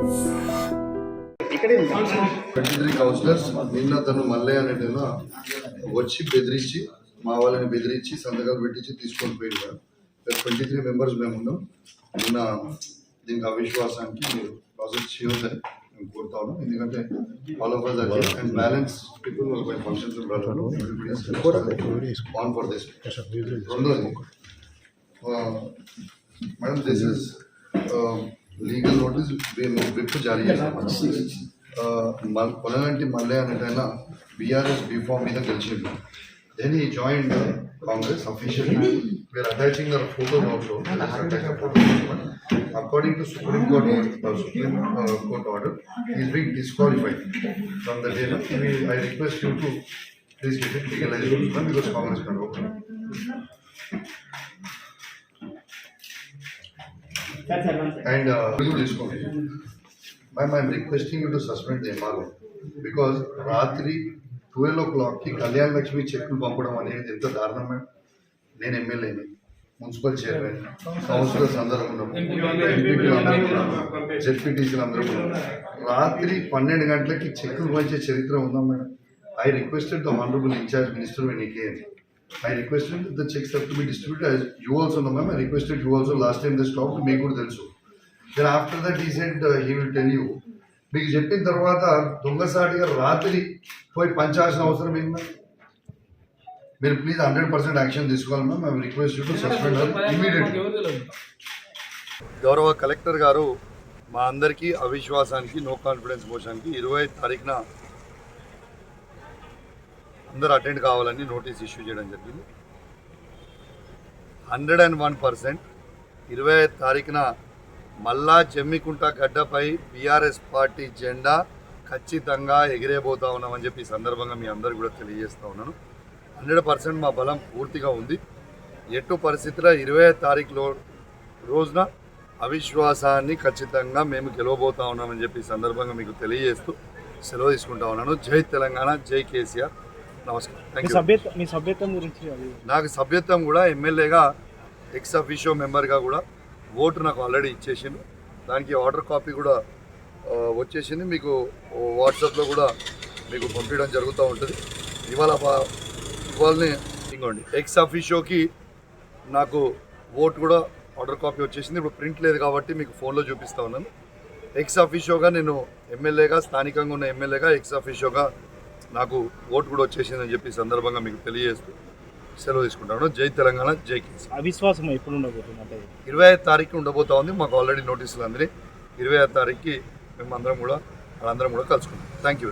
23 counsellors నిన్న తను మల్లయ్య అనేటైనా వచ్చి బెదిరించి మా వాళ్ళని బెదిరించి సంతకాలు పెట్టించి తీసుకొని పోయింది. 23 మెంబర్స్ మేము ఉన్నాం. నిన్న దీనికి అవిశ్వాసానికి మీరు ప్రాసెస్ చేయొద్దని మేము కోరుతా ఉన్నాం. ఎందుకంటే all of us and balance people by functions on for this. రెండోది madam, this is legal notice whip జారీ చేశారు. పొలగంటి మల్లయ్య అనేటైనా బీఆర్ఎస్ బీఫామ్ మీద గెలిచిండు. Then he joined Congress officially. We are attaching the photos also. According to Supreme Court order, he is being disqualified from the day. I request you to please get it legalized because Congress can open. And you disqualified. Ma'am, I am requesting you to suspend the embargo because Ratri 12 o'clock की कल्याण लक्ष्मी చెక్కులు పంపడం అనేది ఎంత దారుణం madam. నేను ఎమ్మెల్యేని, municipal chairman, counsellors అందరూ ఉన్నాం, ఎంపీపీలు అందరూ ఉన్నాం, జెడ్పీటీసీలు అందరూ ఉన్నాం. రాత్రి 12 గంటలకి చెక్కులు పంచే చరిత్ర ఉందా madam? I requested the honourable incharge minister when he came. I requested the checks have to be distributed as you also know ma'am. I requested you also last time they stopped to make good తెలుసు. Then after that he said he will tell you. మీకు చెప్పిన తర్వాత దొంగసాటిగా రాత్రి పోయి పంచాల్సిన అవసరం ఏంటి? మీరు please 100% action తీసుకోవాలి ma'am. I request you to suspend immediately. గౌరవ కలెక్టర్ గారు మా అందరికీ అవిశ్వాసానికి నో కాన్ఫిడెన్స్ మోషన్కి 25 తారీఖున అందరూ అటెండ్ కావాలని నోటీస్ ఇష్యూ చేయడం జరిగింది. 101% 25 తారీఖున మళ్ళా జమ్మికుంట గడ్డపై బీఆర్ఎస్ పార్టీ జెండా ఖచ్చితంగా ఎగిరేబోతా ఉన్నామని చెప్పి ఈ సందర్భంగా మీ అందరు కూడా తెలియజేస్తూ ఉన్నాను. 100% మా బలం పూర్తిగా ఉంది. ఎటు పరిస్థితుల్లో 25 తారీఖులో రోజున అవిశ్వాసాన్ని ఖచ్చితంగా మేము గెలవబోతా ఉన్నామని చెప్పి ఈ సందర్భంగా మీకు తెలియజేస్తూ సెలవు తీసుకుంటా ఉన్నాను. జై తెలంగాణ, జై కేసీఆర్. నమస్కారం. మీ సభ్యత్వం గురించి నాకు సభ్యత్వం కూడా ఎమ్మెల్యేగా ఎక్స్ అఫీషియో మెంబర్గా కూడా ఓటు నాకు ఆల్రెడీ ఇచ్చేసిండు. దానికి ఆర్డర్ కాపీ కూడా వచ్చేసింది. మీకు వాట్సాప్లో కూడా మీకు పంపించడం జరుగుతూ ఉంటుంది. ఇవాళనే ఇంకోండి ఎక్స్ అఫీషియోకి నాకు ఓటు కూడా ఆర్డర్ కాపీ వచ్చేసింది. ఇప్పుడు ప్రింట్ లేదు కాబట్టి మీకు ఫోన్లో చూపిస్తూ ఉన్నాను. ఎక్స్ అఫీషియోగా నేను ఎమ్మెల్యేగా, స్థానికంగా ఉన్న ఎమ్మెల్యేగా ఎక్స్ అఫీషియోగా నాకు ఓటు కూడా వచ్చేసిందని చెప్పి సందర్భంగా మీకు తెలియజేస్తూ సెలవు తీసుకుంటాను. జై తెలంగాణ, జై కేసీఆర్. అవిశ్వాసం ఎప్పుడు ఉండబోతుంది? 25 తారీఖు ఉండబోతా ఉంది. మాకు ఆల్రెడీ నోటీసులు అందినాయి. 25 తారీఖుకి మేము అందరం కూడా కలుసుకుంటాం. Thank you.